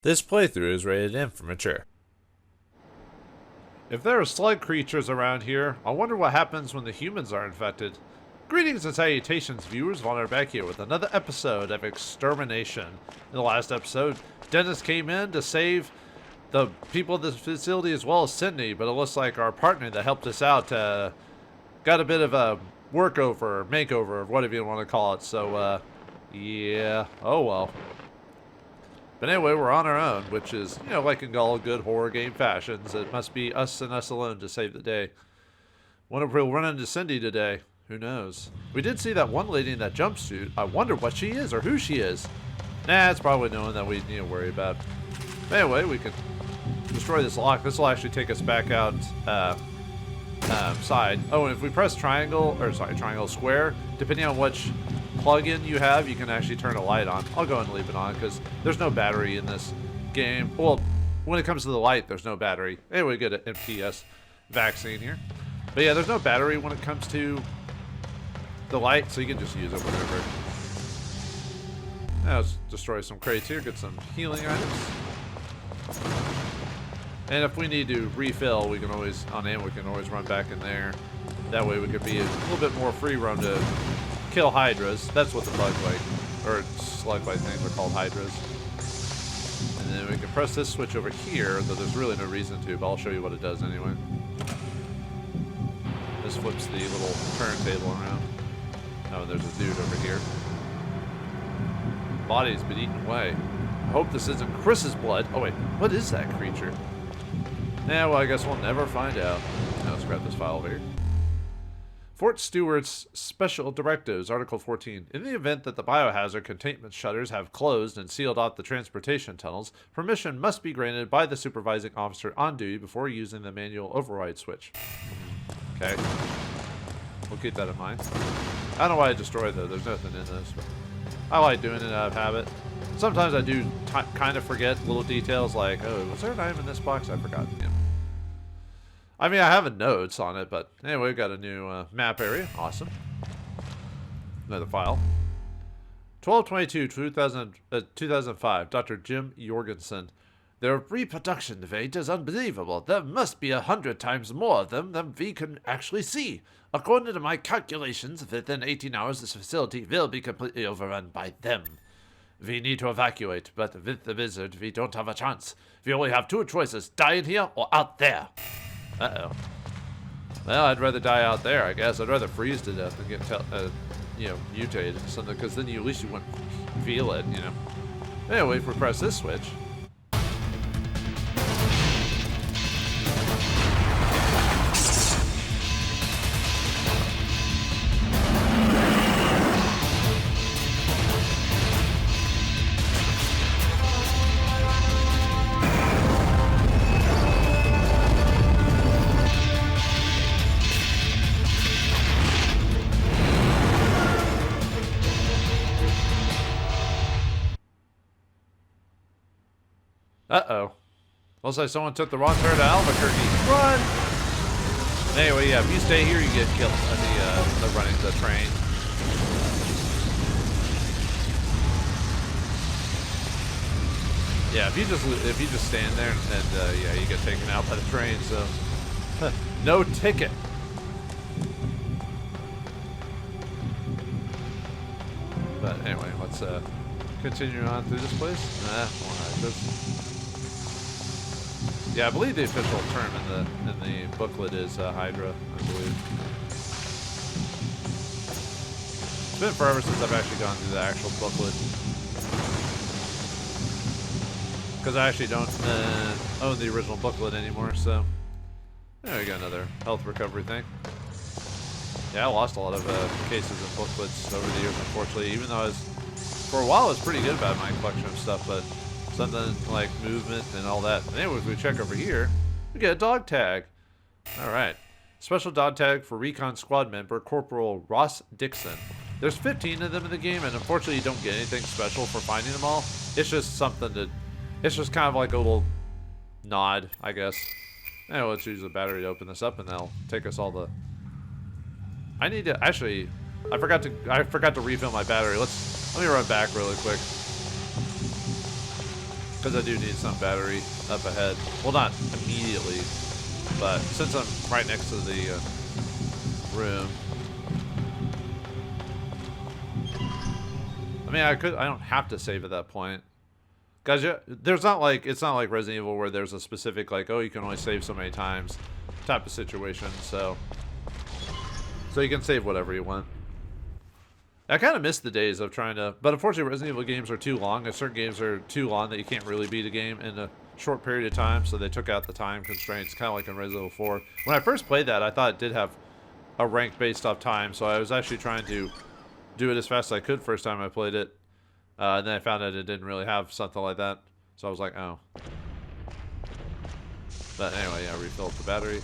This playthrough is rated M for mature. If there are slug creatures around here, I wonder what happens when the humans are infected. Greetings and salutations, viewers. Vauldemare back here with another episode of Extermination. In the last episode, Dennis came in to save the people of this facility as well as Sydney, but it looks like our partner that helped us out got a bit of a workover, makeover, whatever you want to call it. So, yeah. Oh well. But anyway, we're on our own, which is, you know, like in all good horror game fashions, it must be us and us alone to save the day. Wonder if we'll run into Cindy today. Who knows? We did see that one lady in that jumpsuit. I wonder what she is or who she is. Nah, it's probably no one that we need to worry about. But anyway, we can destroy this lock. This will actually take us back out side. Oh, and if we press triangle, or sorry, triangle square, depending on which plug-in you have, you can actually turn a light on. I'll go ahead and leave it on because there's no battery in this game. Well, when it comes to the light, there's no battery. Anyway, we get an MTS vaccine here. But yeah, there's no battery when it comes to the light, so you can just use it whenever. Now let's destroy some crates here, get some healing items. And if we need to refill, we can always, on ammo, we can always run back in there. That way we could be a little bit more free roam to kill hydras. That's what the bug-like, or slug-like things are called, hydras. And then we can press this switch over here, though there's really no reason to, but I'll show you what it does anyway. This flips the little turntable around. Oh, and there's a dude over here. Body's been eaten away. I hope this isn't Chris's blood. Oh wait, what is that creature? Yeah, well, I guess we'll never find out. Now let's grab this file over here. Fort Stewart's Special Directives, Article 14. In the event that the biohazard containment shutters have closed and sealed off the transportation tunnels, permission must be granted by the supervising officer on duty before using the manual override switch. Okay. We'll keep that in mind. I don't know why I destroyed though. There's nothing in this. But I like doing it out of habit. Sometimes I do kind of forget little details like, oh, was there an item in this box? I forgot. Yeah. I mean, I have notes on it, but anyway, we got a new map area. Awesome. Another file. 12/22/2005. Dr. Jim Jorgensen. Their reproduction rate is unbelievable. There must be 100 times more of them than we can actually see. According to my calculations, within 18 hours, this facility will be completely overrun by them. We need to evacuate, but with the wizard, we don't have a chance. We only have two choices, die in here or out there. Uh-oh. Well, I'd rather die out there, I guess. I'd rather freeze to death than get, mutated or something, because then at least you wouldn't feel it, you know. Anyway, if we press this switch. Uh-oh. Looks like someone took the wrong turn to Albuquerque. Run! Anyway, yeah, if you stay here, you get killed on the running the train. Yeah, if you just stand there and yeah, you get taken out by the train, so no ticket. But anyway, let's continue on through this place. Nah, more hydras. Yeah, I believe the official term in the booklet is Hydra, I believe. It's been forever since I've actually gone through the actual booklet. Because I actually don't own the original booklet anymore, so. There we go, another health recovery thing. Yeah, I lost a lot of cases and booklets over the years, unfortunately, even though for a while I was pretty good about my collection of stuff, but something like movement and all that. Anyway, if we check over here, we get a dog tag. Alright. Special dog tag for Recon Squad member Corporal Ross Dixon. There's 15 of them in the game, and unfortunately you don't get anything special for finding them all. It's just something to... It's just kind of like a little nod, I guess. Anyway, let's use the battery to open this up, and that'll take us all the... I need to... Actually, I forgot to refill my battery. Let me run back really quick. Because I do need some battery up ahead. Well, not immediately, but since I'm right next to the room. I mean, I don't have to save at that point. Guys, it's not like Resident Evil where there's a specific, like, oh, you can only save so many times type of situation, so you can save whatever you want. I kind of miss the days of trying to, but unfortunately Resident Evil games are too long, and certain games are too long that you can't really beat a game in a short period of time, so they took out the time constraints, kind of like in Resident Evil 4. When I first played that, I thought it did have a rank based off time, so I was actually trying to do it as fast as I could first time I played it, and then I found out it didn't really have something like that, so I was like, oh. But anyway, yeah, I refilled the battery.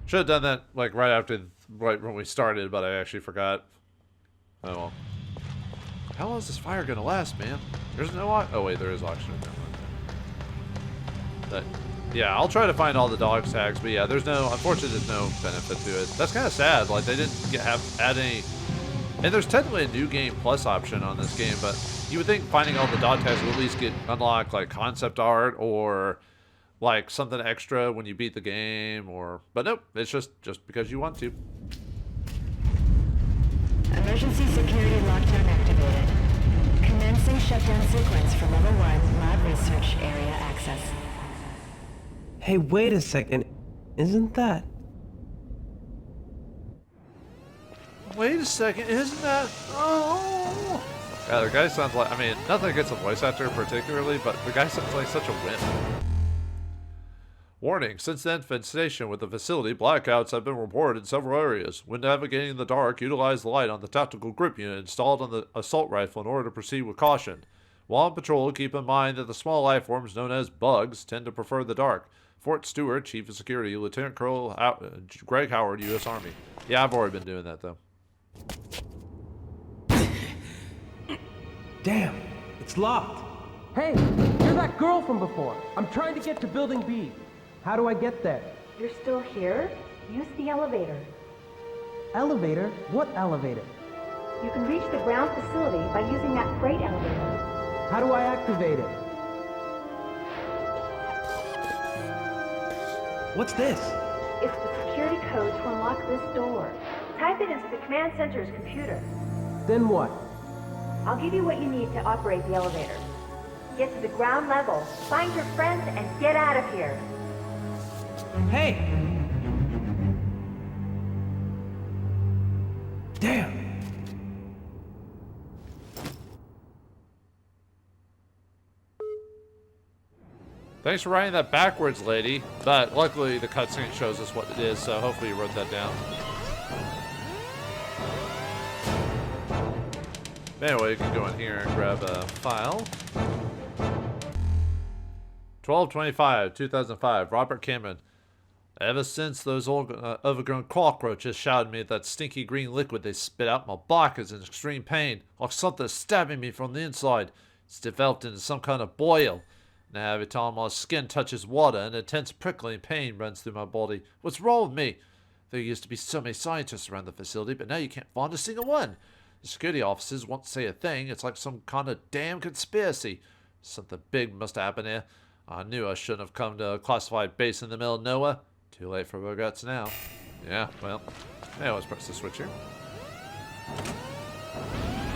Should have done that like right when we started, but I actually forgot. Oh well. How long is this fire gonna last, man? There's no oh wait, there is oxygen. But yeah, I'll try to find all the dog tags, but yeah, unfortunately there's no benefit to it. That's kind of sad. Like they didn't add any. And there's technically a new game plus option on this game, but you would think finding all the dog tags would at least get unlocked like concept art or like something extra when you beat the game, but nope, it's just because you want to. Emergency security lockdown activated. Commencing shutdown sequence for level 1 lab research area access. Hey, wait a second. Isn't that? Wait a second, isn't that? Oh! Yeah, the guy sounds like, I mean, nothing against the voice actor particularly, but the guy sounds like such a wimp. Warning, since the infestation with the facility, blackouts have been reported in several areas. When navigating in the dark, utilize the light on the tactical grip unit installed on the assault rifle in order to proceed with caution. While on patrol, keep in mind that the small life forms known as bugs tend to prefer the dark. Fort Stewart, Chief of Security, Lieutenant Colonel Greg Howard, U.S. Army. Yeah, I've already been doing that, though. Damn, it's locked. Hey, you're that girl from before. I'm trying to get to Building B. How do I get there? You're still here? Use the elevator. Elevator? What elevator? You can reach the ground facility by using that freight elevator. How do I activate it? What's this? It's the security code to unlock this door. Type it into the command center's computer. Then what? I'll give you what you need to operate the elevator. Get to the ground level, find your friends, and get out of here. Hey! Damn! Thanks for writing that backwards, lady. But luckily the cutscene shows us what it is, so hopefully you wrote that down. Anyway, you can go in here and grab a file. 12/25/2005, Robert Cameron. Ever since those old overgrown cockroaches shouted me that stinky green liquid they spit out, my back is in extreme pain, like something stabbing me from the inside. It's developed into some kind of boil. Now every time my skin touches water, an intense prickling pain runs through my body. What's wrong with me? There used to be so many scientists around the facility, but now you can't find a single one. The security officers won't say a thing. It's like some kind of damn conspiracy. Something big must have happened here. I knew I shouldn't have come to a classified base in the middle of nowhere. Too late for regrets now. Yeah, well. Hey, let's press the switch here.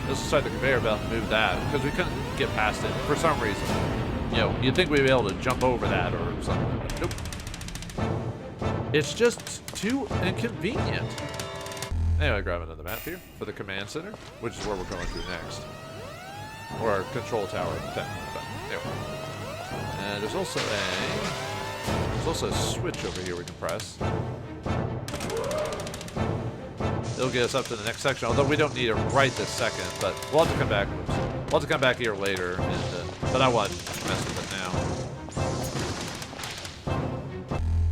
Let's start the conveyor belt and move that, because we couldn't get past it for some reason. You know, you'd think we'd be able to jump over that or something, but nope. It's just too inconvenient. Anyway, grab another map here for the command center, which is where we're going to next. Or control tower, technically, but anyway. And there's also a switch over here we can press. It'll get us up to the next section, although we don't need it right this second, but we'll have to come back. We'll have to come back here later, but I want to mess with it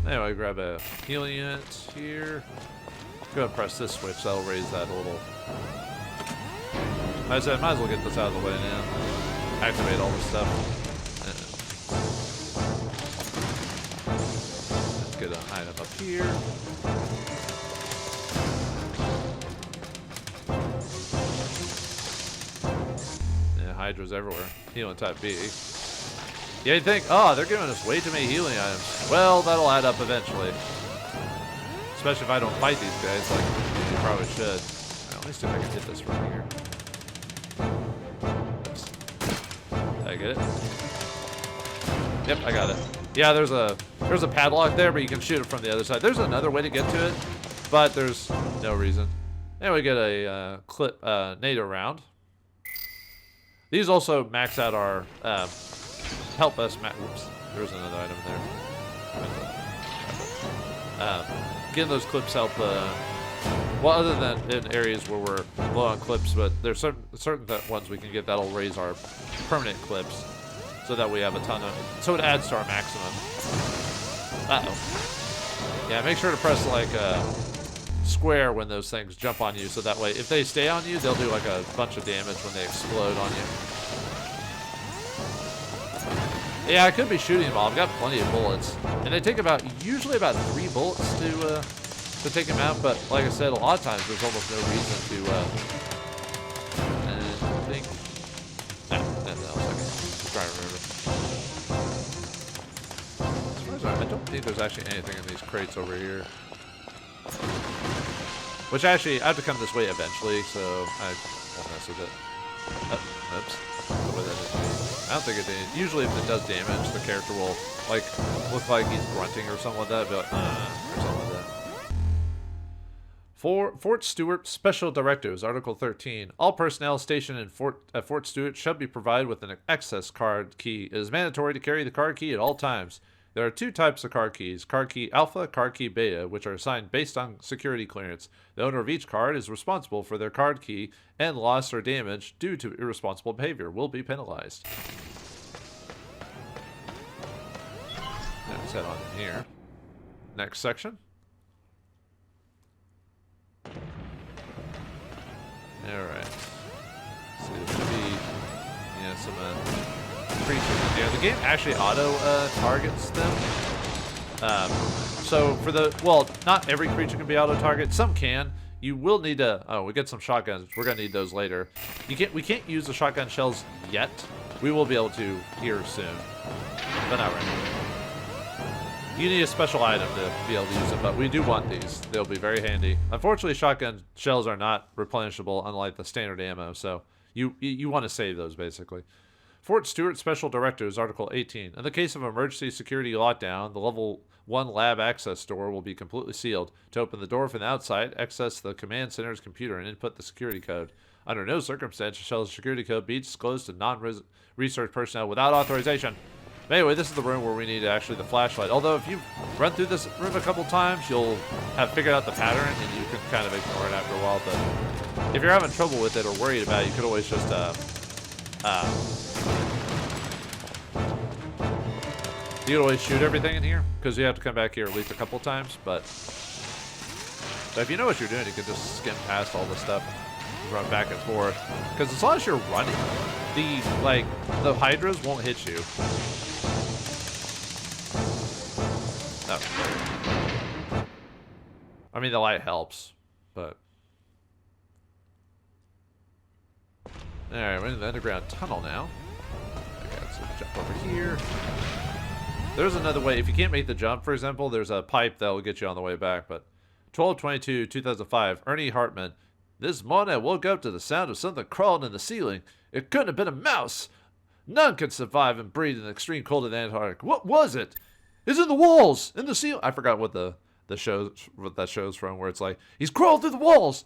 now. Anyway, grab a healing unit here. Go ahead and press this switch, that'll raise that a little. Like I said, might as well get this out of the way now. Activate all this stuff. Let's get an item up here. hydras everywhere. Healing type B. Yeah, you think, oh, they're giving us way too many healing items. Well, that'll add up eventually. Especially if I don't fight these guys like you probably should. Let me see if I can hit this from here. Oops. Did I get it? Yep, I got it. Yeah, there's a padlock there, but you can shoot it from the other side. There's another way to get to it, but there's no reason. And we get a NATO round. These also max out our help us. Whoops, there's another item there. Getting those clips help. Well, other than in areas where we're low on clips, but there's certain ones we can get that'll raise our permanent clips, so that we have a ton of. So it adds to our maximum. Yeah, make sure to press like square when those things jump on you, so that way if they stay on you, they'll do like a bunch of damage when they explode on you. Yeah, I could be shooting them all. I've got plenty of bullets, and they take usually about 3 bullets to take them out. But like I said, a lot of times there's almost no reason to. I think. Nothing else. I can try to remember. I don't think there's actually anything in these crates over here. Which actually, I have to come this way eventually, so I won't mess with it. Oops. I don't think it did. Usually if it does damage, the character will like look like he's grunting or something like that, be like, or something like that. For Fort Stewart Special Directives, Article 13. All personnel stationed in Fort Stewart shall be provided with an access card key. It is mandatory to carry the card key at all times. There are 2 types of card keys, card key alpha, card key beta, which are assigned based on security clearance. The owner of each card is responsible for their card key, and loss or damage due to irresponsible behavior will be penalized. Let's head on in here. Next section. Alright. See, there should be some creatures. Yeah, the game actually auto targets them. So for not every creature can be auto target. Some can. You will need to. Oh, we get some shotguns. We're gonna need those later. We can't use the shotgun shells yet. We will be able to here soon, but not right now. You need a special item to be able to use them, but we do want these. They'll be very handy. Unfortunately, shotgun shells are not replenishable, unlike the standard ammo. So you want to save those basically. Fort Stewart Special Directives, Article 18. In the case of emergency security lockdown, the Level 1 lab access door will be completely sealed. To open the door from the outside, access the command center's computer and input the security code. Under no circumstances shall the security code be disclosed to non-research personnel without authorization. But anyway, this is the room where we need actually the flashlight. Although if you've run through this room a couple times, you'll have figured out the pattern and you can kind of ignore it after a while. But if you're having trouble with it or worried about it, you could always just you can always shoot everything in here, because you have to come back here at least a couple times, but if you know what you're doing, you can just skim past all this stuff, run back and forth, because as long as you're running, the hydras won't hit you. No. I mean, the light helps, but... Alright, we're in the underground tunnel now. Okay, so jump over here. There's another way. If you can't make the jump, for example, there's a pipe that will get you on the way back. But 12/22/2005, Ernie Hartman. This morning I woke up to the sound of something crawling in the ceiling. It couldn't have been a mouse. None can survive and breathe in the extreme cold of the Antarctic. What was it? It's in the walls, in the ceiling. I forgot what that show's from, where it's like, he's crawled through the walls.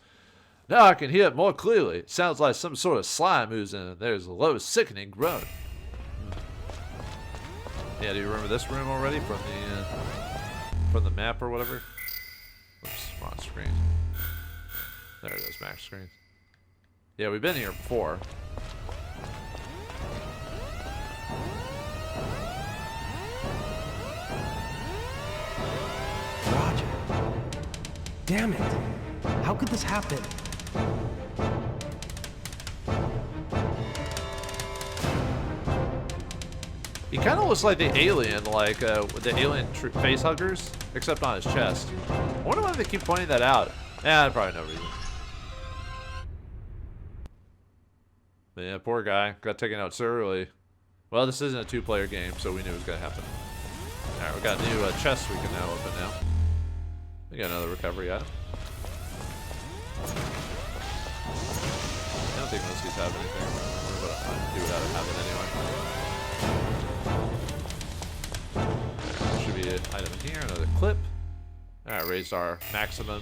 Now I can hear it more clearly. It sounds like some sort of slime oozing, and there's a low, sickening groan. Yeah, do you remember this room already from the map or whatever? Oops, wrong screen. There it is, max screen. Yeah, we've been here before. Roger. Damn it. How could this happen? He kind of looks like the alien, the alien face huggers, except on his chest. I wonder why they keep pointing that out. Yeah, probably no reason. But yeah, poor guy. Got taken out so early. Well, this isn't a two-player game, so we knew it was going to happen. Alright, we got a new chest we can now open now. We got another recovery item. I don't think most of these have anything. But I'll do without it having anyway. There should be an item in here, another clip. Alright, raised our maximum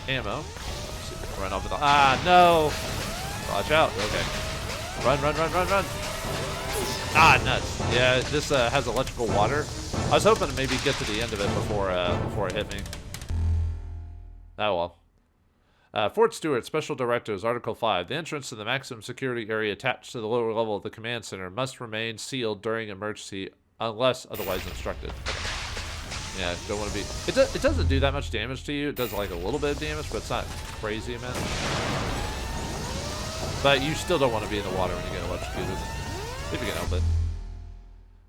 ammo. Let's see if we can run off with the. Ah, no! Watch out. Okay. Run, run, run, run, run. Ah, nuts. Yeah, this has electrical water. I was hoping to maybe get to the end of it before it hit me. Oh well. Fort Stewart, Special Directives, Article 5. The entrance to the maximum security area attached to the lower level of the command center must remain sealed during emergency unless otherwise instructed. Okay. Yeah, don't want to be... It doesn't do that much damage to you. It does like a little bit of damage, but it's not crazy amount. But you still don't want to be in the water when you get electrocuted. If you can help it.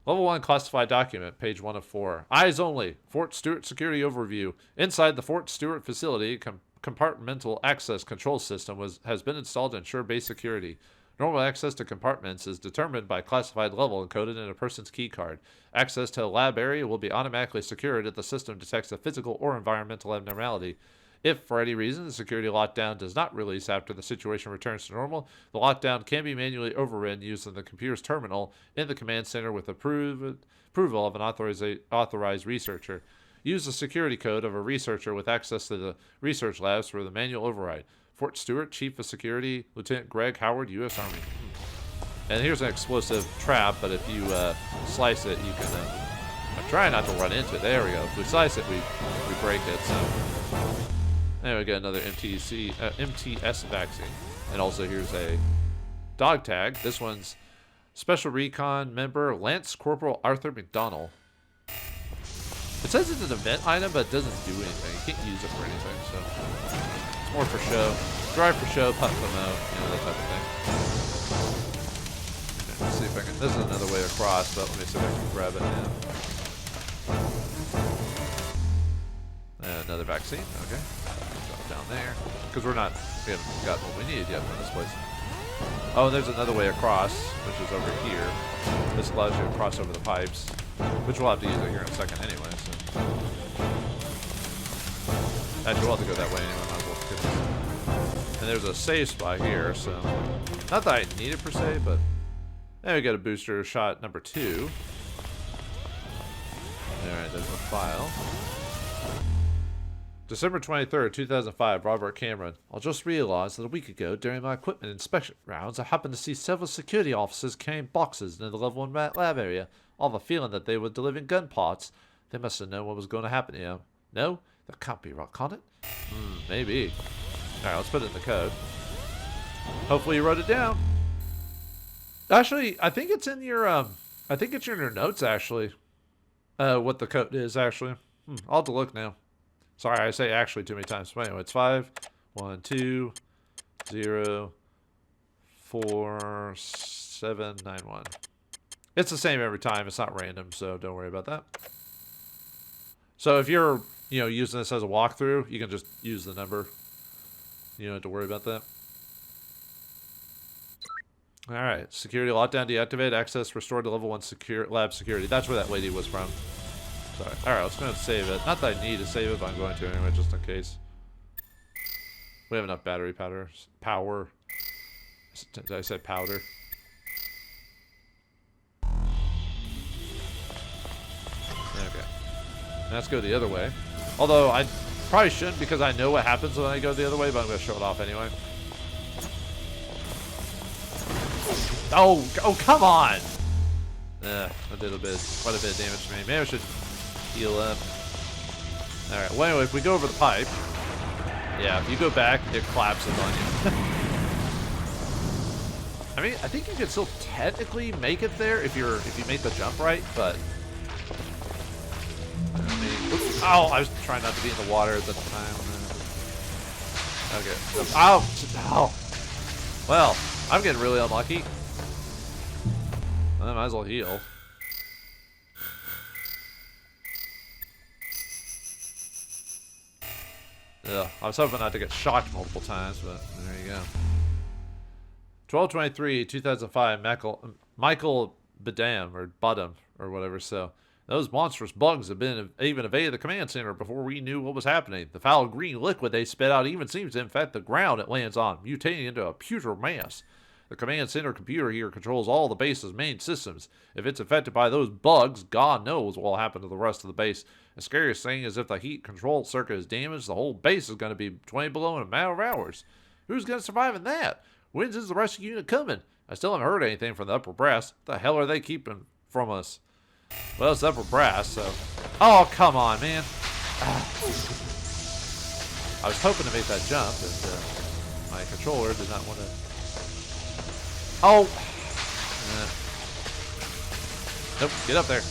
Level 1 classified document, page 1 of 4. Eyes only. Fort Stewart security overview. Inside the Fort Stewart facility, compartmental access control system has been installed to ensure base security. Normal access to compartments is determined by classified level encoded in a person's key card. Access to a lab area will be automatically secured if the system detects a physical or environmental abnormality. If, for any reason, the security lockdown does not release after the situation returns to normal, the lockdown can be manually overridden using the computer's terminal in the command center with approval of an authorized researcher. Use the security code of a researcher with access to the research labs for the manual override. Fort Stewart, Chief of Security, Lieutenant Greg Howard, U.S. Army. And here's an explosive trap, but if you slice it, you can... I'm trying not to run into it. There we go. If we slice it, we break it, so... There we go, another MTS vaccine. And also here's a dog tag. This one's Special Recon member Lance Corporal Arthur McDonald. It says it's an event item, but it doesn't do anything. You can't use it for anything, so it's more for show. Drive for show, putt for mo, that type of thing. Okay, let's see if I can. This is another way across, but let me see if I can grab it now. Another vaccine, okay. Drop down there. Because we haven't got what we needed yet from this place. Oh, and there's another way across, which is over here. This allows you to cross over the pipes, which we'll have to use it here in a second anyway, so. Actually, we'll have to go that way anyway, might as well skip this. And there's a save spot here, so. Not that I need it per se, but. Then we got a booster shot number 2. Alright, there's the file. December 23rd, 2005, Robert Cameron. I just realized that a week ago, during my equipment inspection rounds, I happened to see several security officers carrying boxes into the level 1 lab area. I have a feeling that they were delivering gun parts. They must have known what was going to happen here. No? That can't be right, can it? Maybe. Alright, let's put it in the code. Hopefully you wrote it down. Actually, I think it's in your, I think it's in your notes, actually. What the code is, actually. I'll have to look now. Sorry, I say actually too many times. But anyway, it's 512044791. It's the same every time. It's not random, so don't worry about that. So if you're, using this as a walkthrough, you can just use the number. You don't have to worry about that. All right, security lockdown deactivated. Access restored to level 1 lab security. That's where that lady was from. Sorry. Alright, let's go ahead and save it. Not that I need to save it, but I'm going to anyway, just in case. We have enough battery power. I said powder. Okay. Let's go the other way. Although, I probably shouldn't because I know what happens when I go the other way, but I'm going to show it off anyway. Oh, come on! That did quite a bit of damage to me. Maybe I should heal up. Alright, well anyway, if we go over the pipe, yeah, if you go back, it collapses on you. I mean, I think you can still technically make it there if you make the jump right, but I mean, oops, oh, I was trying not to be in the water at the time. Okay. Ow! Oh. Well, I'm getting really unlucky. I might as well heal. Ugh, I was hoping not to get shocked multiple times, but there you go. 12/23/2005, Michael Badam, or Budham, or whatever. So, those monstrous bugs have been even evaded the command center before we knew what was happening. The foul green liquid they spit out even seems to infect the ground it lands on, mutating into a putrid mass. The command center computer here controls all the base's main systems. If it's affected by those bugs, God knows what will happen to the rest of the base. The scariest thing is if the heat control circuit is damaged, the whole base is going to be 20 below in a matter of hours. Who's going to survive in that? When's is the rescue unit coming? I still haven't heard anything from the upper brass. What the hell are they keeping from us? Well, it's upper brass, so... Oh, come on, man. I was hoping to make that jump, and my controller did not want to... Oh! Nope, get up there.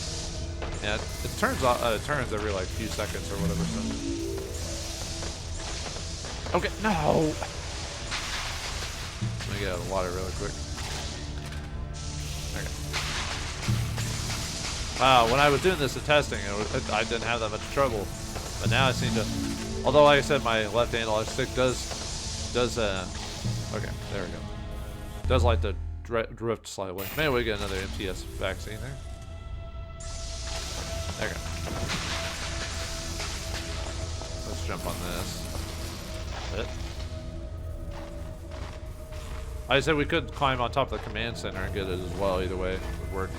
Yeah, it turns every, like, few seconds or whatever, so... Okay, no! Let me get out of the water really quick. Okay. Wow, when I was doing this in testing, I didn't have that much trouble. But now I seem to... Although, like I said, my left analog stick does okay, there we go. Does like to drift slightly. Maybe we get another MTS vaccine there. There we go. Let's jump on this. I said we could climb on top of the command center and get it as well. Either way, it would work.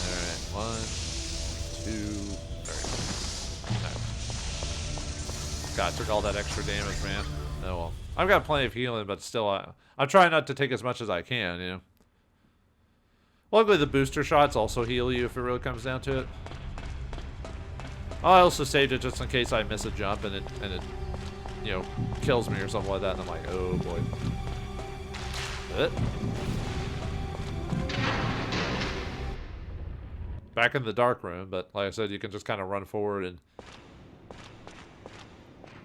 Alright, 1, 2, 3. God, took all that extra damage, man. Oh well. I've got plenty of healing, but still, I'm trying not to take as much as I can, you know. Luckily, the booster shots also heal you if it really comes down to it. I also saved it just in case I miss a jump and it you know, kills me or something like that, and I'm like, oh boy. Back in the dark room, but like I said, you can just kind of run forward and...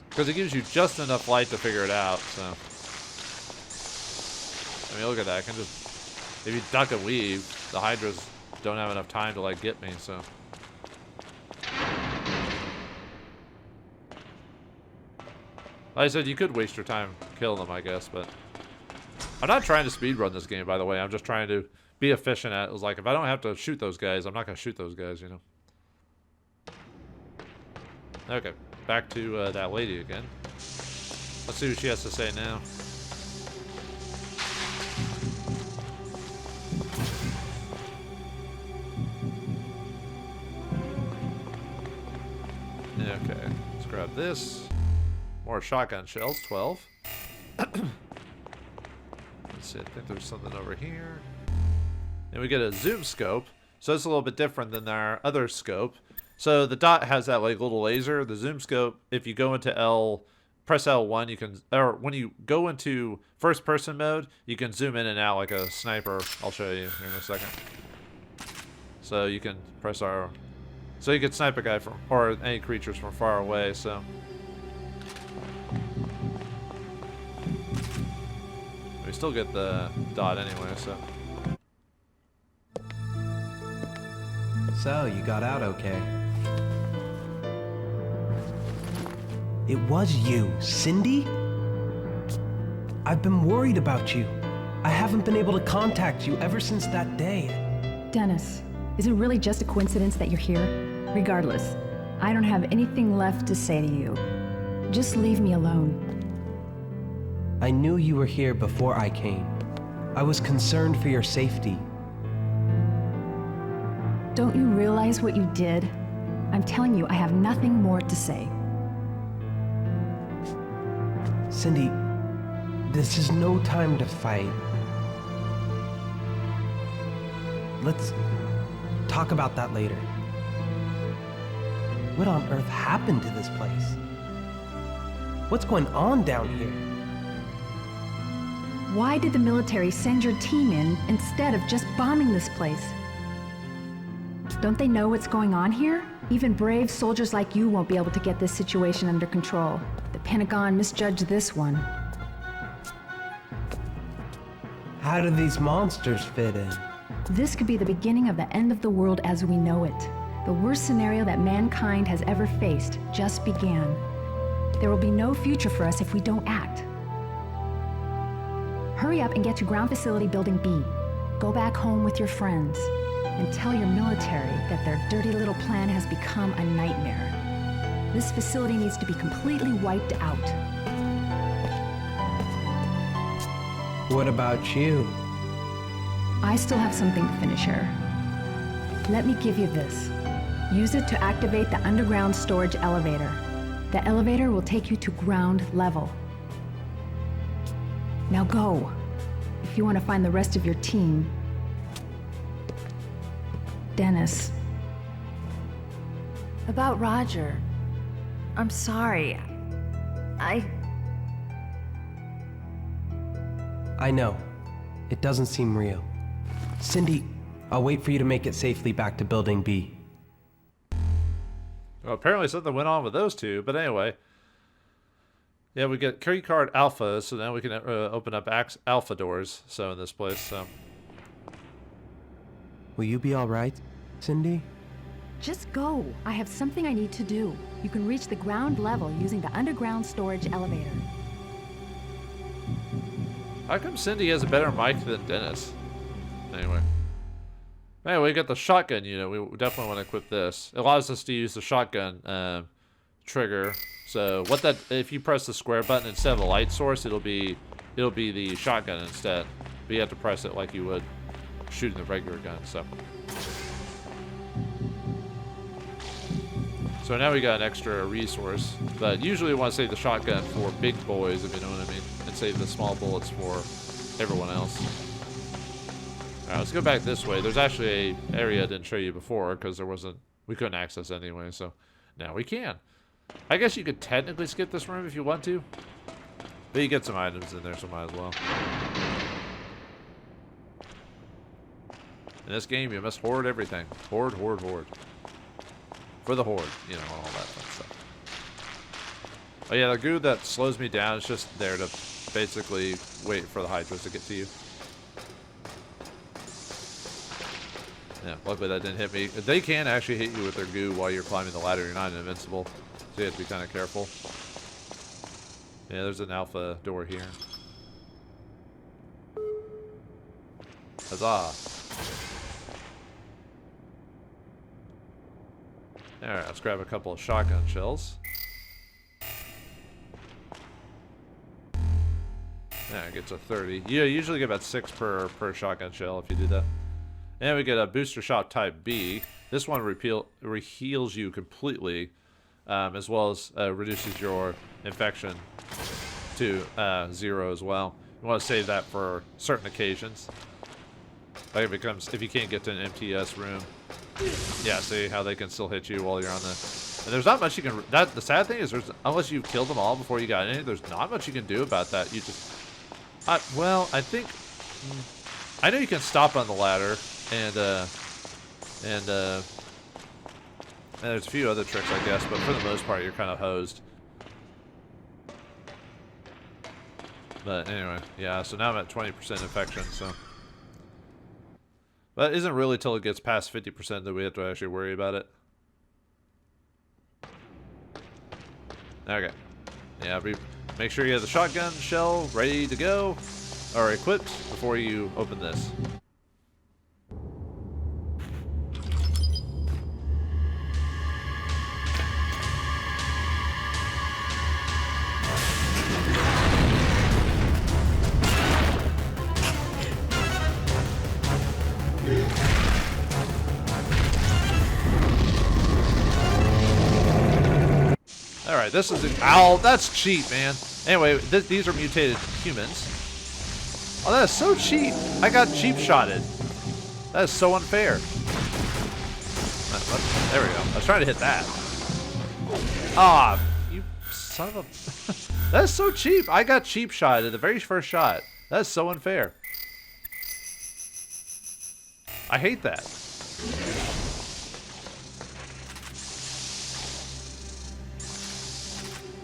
Because it gives you just enough light to figure it out, so... I mean, look at that, I can just... If you duck and weave, the Hydras don't have enough time to, like, get me, so... Like I said, you could waste your time killing them, I guess, but... I'm not trying to speedrun this game, by the way. I'm just trying to be efficient at it. It was like, if I don't have to shoot those guys, I'm not going to shoot those guys, you know? Okay, back to that lady again. Let's see what she has to say now. Okay, let's grab this. More shotgun shells, 12. Let's see, I think there's something over here. And we get a zoom scope. So it's a little bit different than our other scope. So the dot has that like little laser. The zoom scope, if you go into press L1, you can, or when you go into first person mode, you can zoom in and out like a sniper. I'll show you here in a second. So you can press R. So you can snipe a guy from, or any creatures from far away, so. We still get the dot anyway, so. So, you got out okay. It was you, Cindy? I've been worried about you. I haven't been able to contact you ever since that day. Dennis, is it really just a coincidence that you're here? Regardless, I don't have anything left to say to you. Just leave me alone. I knew you were here before I came. I was concerned for your safety. Don't you realize what you did? I'm telling you, I have nothing more to say. Cindy, this is no time to fight. Let's talk about that later. What on earth happened to this place? What's going on down here? Why did the military send your team in instead of just bombing this place? Don't they know what's going on here? Even brave soldiers like you won't be able to get this situation under control. The Pentagon misjudged this one. How do these monsters fit in? This could be the beginning of the end of the world as we know it. The worst scenario that mankind has ever faced just began. There will be no future for us if we don't act. Hurry up and get to ground facility building B. Go back home with your friends and tell your military that their dirty little plan has become a nightmare. This facility needs to be completely wiped out. What about you? I still have something to finish here. Let me give you this. Use it to activate the underground storage elevator. The elevator will take you to ground level. Now go, if you want to find the rest of your team. Dennis. About Roger. I'm sorry. I know. It doesn't seem real. Cindy, I'll wait for you to make it safely back to Building B. Well, apparently something went on with those two, but anyway. Yeah, we get key card alpha, so now we can open up alpha doors. So in this place, so. Will you be all right, Cindy? Just go. I have something I need to do. You can reach the ground level using the underground storage elevator. How come Cindy has a better mic than Dennis? Anyway, we got the shotgun unit. We definitely want to equip this. It allows us to use the shotgun trigger. So what that, if you press the square button instead of the light source, it'll be the shotgun instead. But you have to press it like you would shooting the regular gun. So now we got an extra resource. But usually we want to save the shotgun for big boys, if you know what I mean, and save the small bullets for everyone else. Alright, let's go back this way. There's actually an area I didn't show you before because we couldn't access anyway, so now we can. I guess you could technically skip this room if you want to, but you get some items in there, so might as well. In this game, you must hoard everything. Hoard, hoard, hoard. For the horde, you know, all that fun stuff. Oh yeah, the goo that slows me down is just there to basically wait for the hydras to get to you. Yeah, luckily that didn't hit me. They can actually hit you with their goo while you're climbing the ladder. You're not invincible, so you have to be kind of careful. Yeah, there's an alpha door here. Huzzah! Alright, let's grab a couple of shotgun shells. Yeah, it gets a 30. You usually get about 6 per shotgun shell if you do that. And we get a booster shot type B. This one heals you completely, as well as reduces your infection to 0 as well. You want to save that for certain occasions. Like if you can't get to an MTS room. Yeah, see how they can still hit you while you're on the... And there's not much you can... The sad thing is, unless you killed them all before you got in, there's not much you can do about that. You just... well, I think... I know you can stop on the ladder, and there's a few other tricks, I guess, but for the most part, you're kind of hosed. But anyway, yeah, so now I'm at 20% infection, so... But it isn't really till it gets past 50% that we have to actually worry about it. Okay. Yeah, make sure you have the shotgun shell ready to go, or equipped, before you open this. Alright, this is the... Ow, that's cheap, man. Anyway, these are mutated humans. Oh, that is so cheap. I got cheap shotted. That is so unfair. There we go. I was trying to hit that. Ah, you son of a... That is so cheap. I got cheap shotted the very first shot. That is so unfair. I hate that.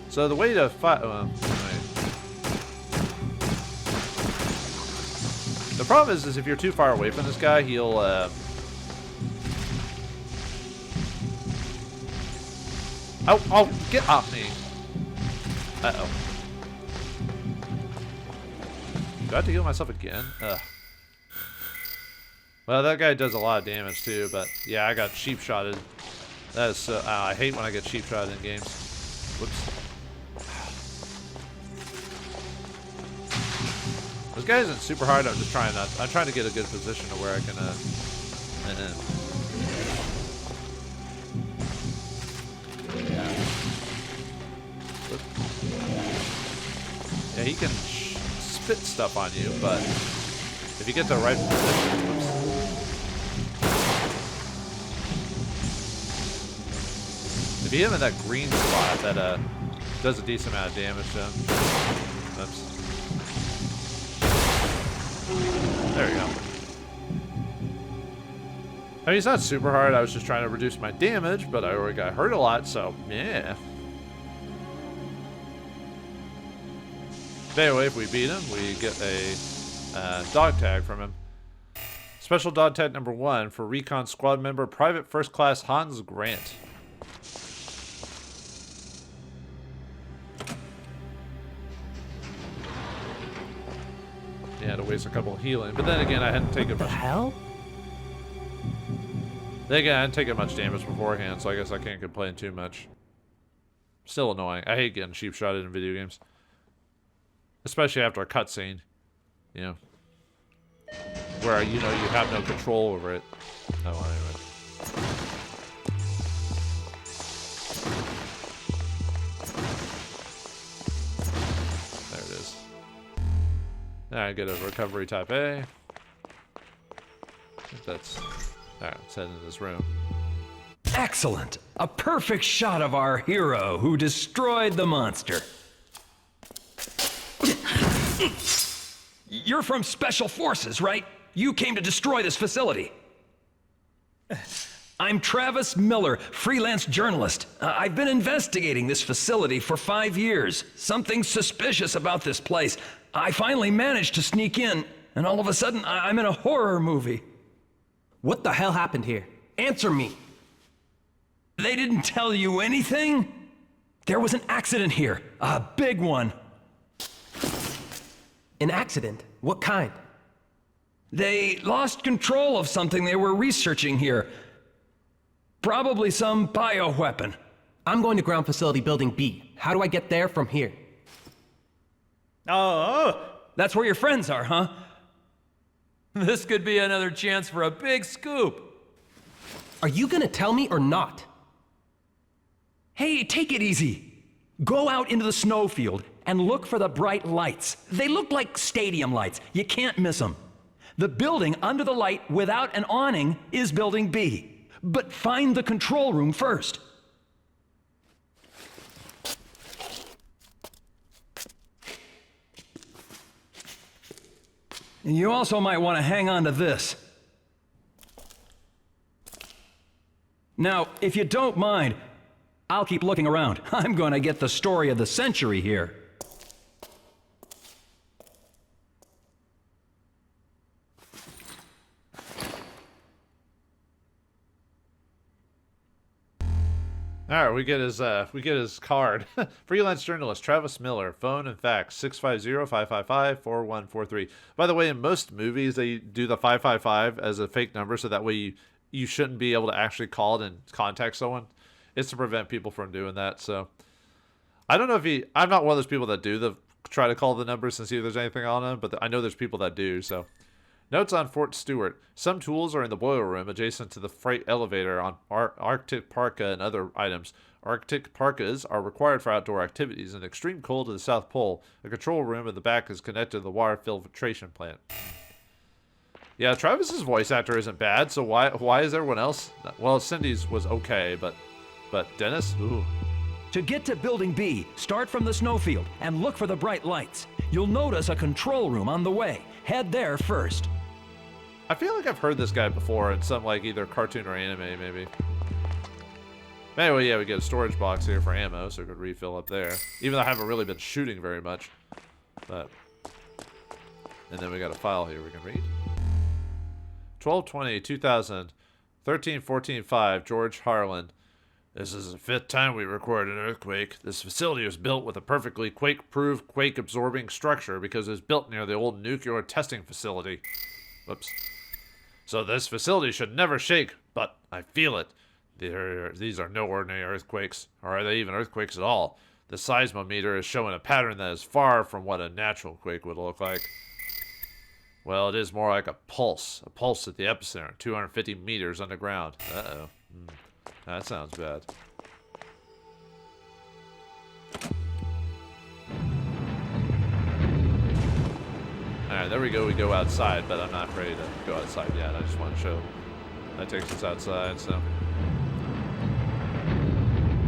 So the way to fight... the problem is if you're too far away from this guy, he'll... Oh, get off me. Uh-oh. Do I have to heal myself again? Ugh. Well, that guy does a lot of damage too, but yeah, I got sheep-shotted. That is so... I hate when I get sheep-shotted in games. Whoops. This guy isn't super hard. I'm just trying not... I'm trying to get a good position to where I can... Yeah. Yeah, he can spit stuff on you, but if you get the right position... Whoops. If you hit him in that green spot, that does a decent amount of damage to him. Oops. There we go. I mean, it's not super hard. I was just trying to reduce my damage, but I already got hurt a lot, so yeah. But anyway, if we beat him, we get a dog tag from him. Special dog tag number 1 for Recon Squad member Private First Class Hans Grant. Yeah, to waste a couple of healing, but then again, I hadn't taken much. Hell? Then again, I hadn't taken much damage beforehand, so I guess I can't complain too much. Still annoying. I hate getting sheep-shotted in video games, especially after a cutscene. You know, where you have no control over it. Oh, well, anyway. There it is. Now I get a recovery type A. I think that's... Alright, let's head into this room. Excellent! A perfect shot of our hero who destroyed the monster. You're from Special Forces, right? You came to destroy this facility. I'm Travis Miller, freelance journalist. I've been investigating this facility for 5 years. Something suspicious about this place. I finally managed to sneak in, and all of a sudden, I'm in a horror movie. What the hell happened here? Answer me. They didn't tell you anything? There was an accident here, a big one. An accident? What kind? They lost control of something they were researching here. Probably some bioweapon. I'm going to ground facility building B. How do I get there from here? Oh, that's where your friends are, huh? This could be another chance for a big scoop. Are you gonna tell me or not? Hey, take it easy. Go out into the snowfield and look for the bright lights. They look like stadium lights. You can't miss them. The building under the light without an awning is building B. But find the control room first. And you also might want to hang on to this. Now, if you don't mind, I'll keep looking around. I'm going to get the story of the century here. All right, we get his card. Freelance journalist Travis Miller, phone and fax 650-555-4143. By the way, in most movies they do the 555 as a fake number, so that way you shouldn't be able to actually call and contact someone. It's to prevent people from doing that. So I don't know if I'm not one of those people that do try to call the numbers and see if there's anything on them, but I know there's people that do. So notes on Fort Stewart. Some tools are in the boiler room adjacent to the freight elevator on Arctic parka and other items. Arctic parkas are required for outdoor activities. In extreme cold to the South Pole, a control room at the back is connected to the water filtration plant. Yeah, Travis's voice actor isn't bad, so why is everyone else? Well, Cindy's was okay, but Dennis? Ooh. To get to Building B, start from the snowfield and look for the bright lights. You'll notice a control room on the way. Head there first. I feel like I've heard this guy before in some either cartoon or anime, maybe. Anyway, yeah, we get a storage box here for ammo, so we could refill up there. Even though I haven't really been shooting very much. But. And then we got a file here we can read. 12/20/2000, 13/14/5, George Harlan. This is the 5th time we recorded an earthquake. This facility was built with a perfectly quake-proof, quake-absorbing structure because it was built near the old nuclear testing facility. Whoops. So this facility should never shake, but I feel it. These are no ordinary earthquakes, or are they even earthquakes at all? The seismometer is showing a pattern that is far from what a natural quake would look like. Well, it is more like a pulse at the epicenter, 250 meters underground. Uh-oh. That sounds bad. Alright, there we go. We go outside, but I'm not ready to go outside yet. I just want to show that takes us outside, so.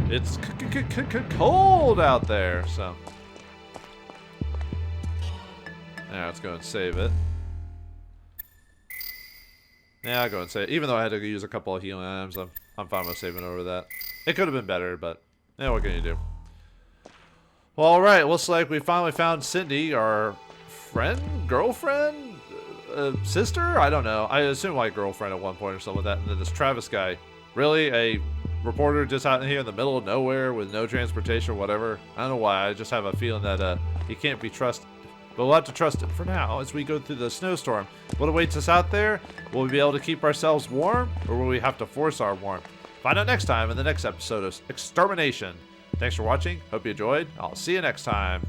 It's cold out there, so. Now let's go and save it. Yeah, I'll go and save it. Even though I had to use a couple of healing items, I'm fine with saving over that. It could have been better, but yeah, what can you do? Well, alright, looks like we finally found Cindy, our friend? Girlfriend? Sister? I don't know. I assume like girlfriend at one point or something like that. And then this Travis guy. Really? A reporter just out here in the middle of nowhere with no transportation or whatever? I don't know why. I just have a feeling that he can't be trusted. But we'll have to trust him for now as we go through the snowstorm. What awaits us out there? Will we be able to keep ourselves warm, or will we have to force our warmth? Find out next time in the next episode of Extermination. Thanks for watching. Hope you enjoyed. I'll see you next time.